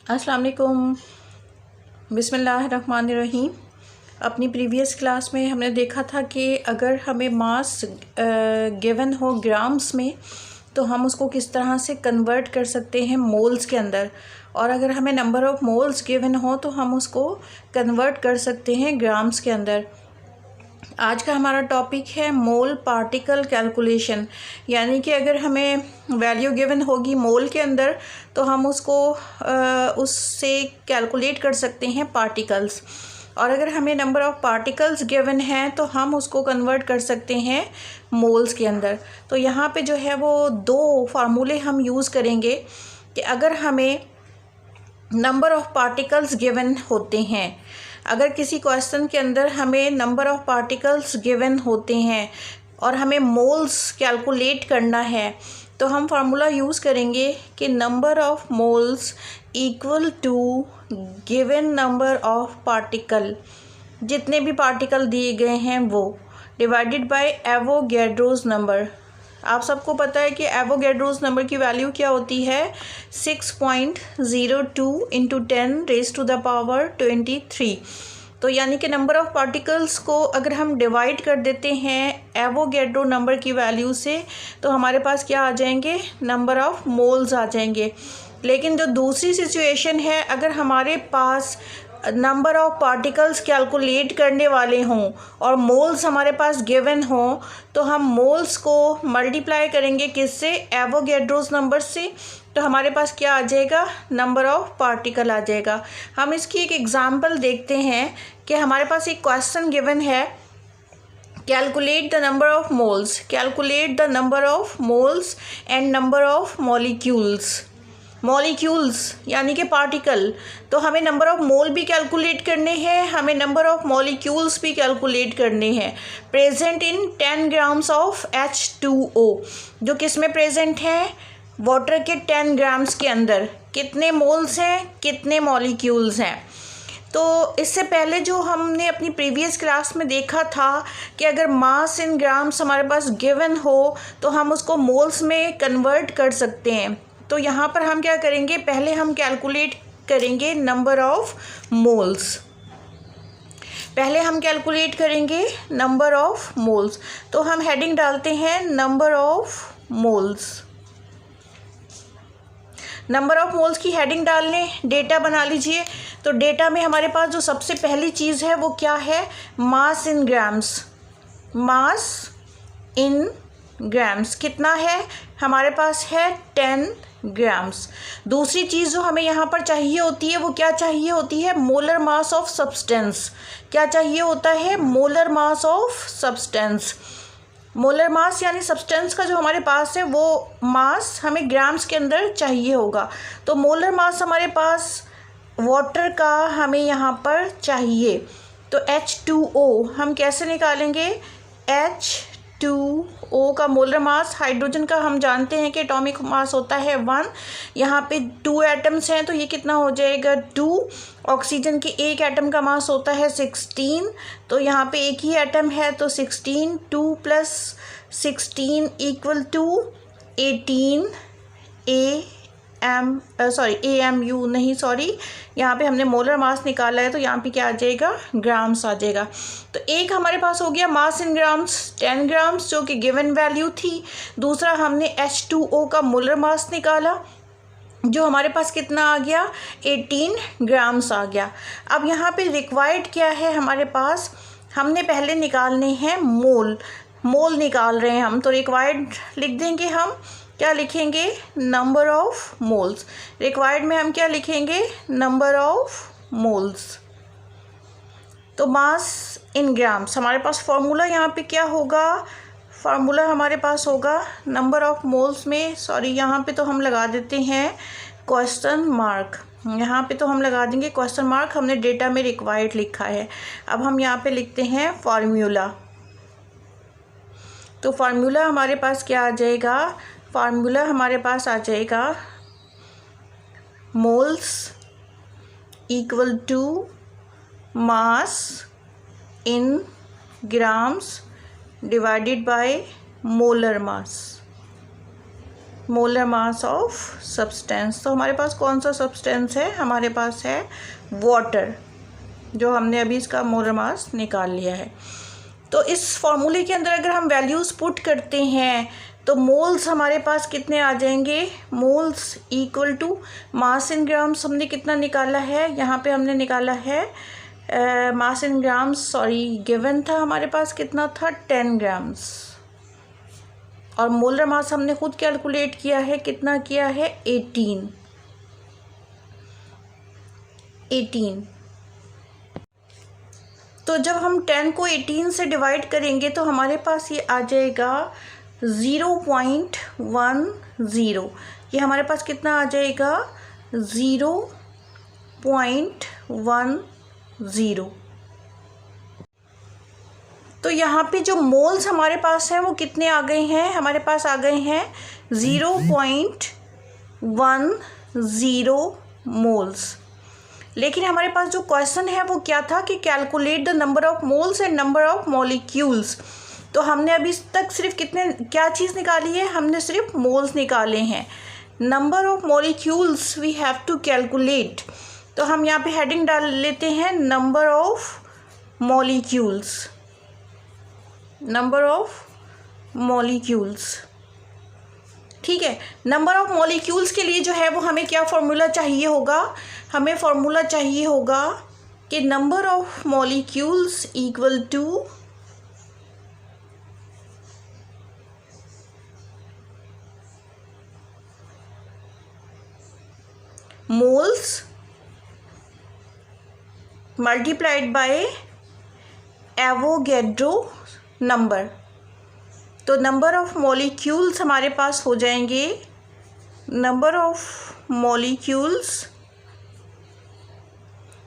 अस्सलाम वालेकुम। बिस्मिल्लाहिर्रहमानिर्रहीम। अपनी प्रीवियस क्लास में हमने देखा था कि अगर हमें मास गिवन हो ग्राम्स में तो हम उसको किस तरह से कन्वर्ट कर सकते हैं मोल्स के अंदर, और अगर हमें नंबर ऑफ़ मोल्स गिवन हो तो हम उसको कन्वर्ट कर सकते हैं ग्राम्स के अंदर। आज का हमारा टॉपिक है मोल पार्टिकल कैलकुलेशन, यानी कि अगर हमें वैल्यू गिवन होगी मोल के अंदर तो हम उसको उससे कैलकुलेट कर सकते हैं पार्टिकल्स, और अगर हमें नंबर ऑफ़ पार्टिकल्स गिवन हैं तो हम उसको कन्वर्ट कर सकते हैं मोल्स के अंदर। तो यहाँ पे जो है वो दो फार्मूले हम यूज़ करेंगे कि अगर हमें नंबर ऑफ़ पार्टिकल्स गिवन होते हैं, अगर किसी क्वेश्चन के अंदर हमें नंबर ऑफ़ पार्टिकल्स गिवन होते हैं और हमें मोल्स कैलकुलेट करना है तो हम फार्मूला यूज़ करेंगे कि number of moles equal to given number of particle, जितने भी पार्टिकल दिए गए हैं वो, डिवाइडेड बाय एवोगैड्रोस नंबर। आप सबको पता है कि एवोगैड्रोस नंबर की वैल्यू क्या होती है, 6.02 इंटू 10⁻23। तो यानी कि नंबर ऑफ़ पार्टिकल्स को अगर हम डिवाइड कर देते हैं एवोगैड्रो नंबर की वैल्यू से तो हमारे पास क्या आ जाएंगे, नंबर ऑफ़ मोल्स आ जाएंगे। लेकिन जो दूसरी सिचुएशन है, अगर हमारे पास नंबर ऑफ़ पार्टिकल्स कैलकुलेट करने वाले हों और मोल्स हमारे पास गिवन हों तो हम मोल्स को मल्टीप्लाई करेंगे किससे, एवोगैड्रोस नंबर से, तो हमारे पास क्या आ जाएगा, नंबर ऑफ़ पार्टिकल आ जाएगा। हम इसकी एक एग्ज़ाम्पल देखते हैं कि हमारे पास एक क्वेश्चन गिवन है, calculate the number of moles, calculate the number of moles and number of molecules. Molecules यानी कि पार्टिकल, तो हमें नंबर ऑफ़ मोल भी कैलकुलेट करने हैं, हमें नंबर ऑफ़ मॉलिक्यूल्स भी कैलकुलेट करने हैं। Present in 10 grams of H2O, जो किस में प्रेजेंट है, वाटर के 10 ग्राम्स के अंदर कितने मोल्स हैं, कितने मॉलिक्यूल्स हैं। तो इससे पहले जो हमने अपनी प्रीवियस क्लास में देखा था कि अगर मास इन ग्राम्स हमारे पास गिवन हो तो हम उसको मोल्स में कन्वर्ट कर सकते हैं। तो यहाँ पर हम क्या करेंगे, पहले हम कैलकुलेट करेंगे नंबर ऑफ़ मोल्स, पहले हम कैलकुलेट करेंगे नंबर ऑफ़ मोल्स। तो हम हेडिंग डालते हैं number of moles. Number of moles की हेडिंग डाल लें, डेटा बना लीजिए। तो डेटा में हमारे पास जो सबसे पहली चीज़ है वो क्या है, mass in grams. Mass in grams कितना है, हमारे पास है 10 ग्राम्स। दूसरी चीज़ जो हमें यहाँ पर चाहिए होती है वो क्या चाहिए होती है, मोलर मास ऑफ सब्सटेंस। क्या चाहिए होता है, molar mass of substance. Molar mass यानी सब्सटेंस का जो हमारे पास है वो मास हमें ग्राम्स के अंदर चाहिए होगा। तो मोलर मास हमारे पास वाटर का हमें यहाँ पर चाहिए, तो H2O हम कैसे निकालेंगे, H2O का मोलर मास, हाइड्रोजन का हम जानते हैं कि एटॉमिक मास होता है 1, यहाँ पे 2 एटम्स हैं तो ये कितना हो जाएगा 2। ऑक्सीजन के एक एटम का मास होता है 16, तो यहाँ पे एक ही एटम है तो 16, 2 + 16 = 18 यहाँ पे हमने मोलर मास निकाला है तो यहाँ पे क्या आ जाएगा, ग्राम्स आ जाएगा। तो एक हमारे पास हो गया मास इन ग्राम्स 10 ग्राम्स जो कि गिवन वैल्यू थी। दूसरा हमने H2O का मोलर मास निकाला जो हमारे पास कितना आ गया, 18 ग्राम्स आ गया। अब यहाँ पे रिक्वायर्ड क्या है हमारे पास, हमने पहले निकालने हैं मोल, मोल निकाल रहे हैं हम, तो रिक्वायर्ड लिख देंगे हम, क्या लिखेंगे, नंबर ऑफ़ मोल्स। रिक्वायर्ड में हम क्या लिखेंगे, नंबर ऑफ़ मोल्स। तो मास इन ग्राम्स हमारे पास फॉर्मूला यहाँ पे क्या होगा, फार्मूला हमारे पास होगा नंबर ऑफ़ मोल्स में, यहाँ पे तो हम लगा देते हैं क्वेश्चन मार्क, यहाँ पे तो हम लगा देंगे क्वेश्चन मार्क, हमने डेटा में रिक्वायर्ड लिखा है। अब हम यहाँ पे लिखते हैं फार्मूला। तो फार्मूला हमारे पास क्या आ जाएगा, फार्मूला हमारे पास आ जाएगा moles equal to mass in grams divided by molar mass. Molar mass of substance. तो हमारे पास कौन सा सब्सटेंस है, हमारे पास है वाटर, जो हमने अभी इसका मोलर मास निकाल लिया है। तो इस फॉर्मूले के अंदर अगर हम वैल्यूज़ पुट करते हैं तो मोल्स हमारे पास कितने आ जाएंगे, moles equal to mass in grams हमने कितना निकाला है, यहाँ पे हमने निकाला है mass in grams, sorry given था हमारे पास कितना था 10 ग्राम्स, और मोलर मास हमने खुद कैलकुलेट किया है, कितना किया है 18। तो जब हम 10 को 18 से डिवाइड करेंगे तो हमारे पास ये आ जाएगा 0.10। ये हमारे पास कितना आ जाएगा 0.10। तो यहाँ पे जो मोल्स हमारे पास हैं वो कितने आ गए हैं, हमारे पास आ गए हैं 0.10 मोल्स। लेकिन हमारे पास जो क्वेश्चन है वो क्या था कि calculate the number of moles and number of molecules. तो हमने अभी तक सिर्फ क्या चीज़ निकाली है, हमने सिर्फ मोल्स निकाले हैं। Number of molecules we have to calculate. तो हम यहाँ पे हेडिंग डाल लेते हैं number of molecules, number of molecules. ठीक है, नंबर ऑफ मॉलिक्यूल्स के लिए जो है वो हमें क्या फॉर्मूला चाहिए होगा, हमें फॉर्मूला चाहिए होगा कि number of molecules equal two moles multiplied by Avogadro number. तो नंबर ऑफ मॉलिक्यूल्स हमारे पास हो जाएंगे, नंबर ऑफ मॉलिक्यूल्स,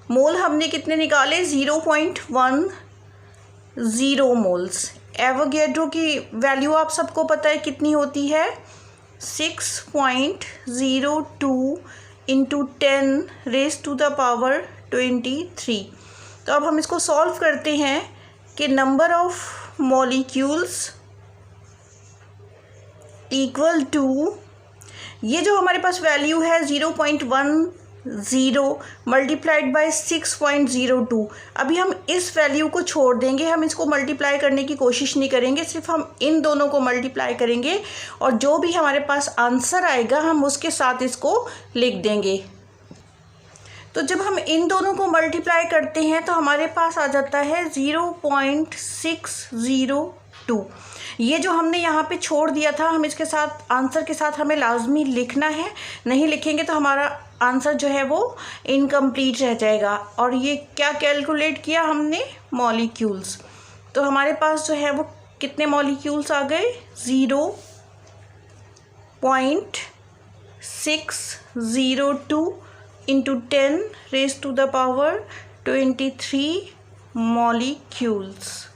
मोल हमने कितने निकाले 0.10 मोल्स। एवोगैड्रो की वैल्यू आप सबको पता है कितनी होती है, 6.02 into 10 raised to the power 23। तो अब हम इसको सॉल्व करते हैं कि number of molecules equal to, ये जो हमारे पास वैल्यू है 0.10 मल्टीप्लाइड बाय 6.02, अभी हम इस वैल्यू को छोड़ देंगे, हम इसको मल्टीप्लाई करने की कोशिश नहीं करेंगे, सिर्फ हम इन दोनों को मल्टीप्लाई करेंगे और जो भी हमारे पास आंसर आएगा हम उसके साथ इसको लिख देंगे। तो जब हम इन दोनों को मल्टीप्लाई करते हैं तो हमारे पास आ जाता है 0.602। ये जो हमने यहाँ पे छोड़ दिया था, हम इसके साथ आंसर के साथ हमें लाजमी लिखना है, नहीं लिखेंगे तो हमारा आंसर जो है वो इनकम्प्लीट रह जाएगा। और ये क्या कैलकुलेट किया हमने, मॉलिक्यूल्स। तो हमारे पास जो है वो कितने मॉलिक्यूल्स आ गए, 0.602 into 10 raised to the power 23 molecules.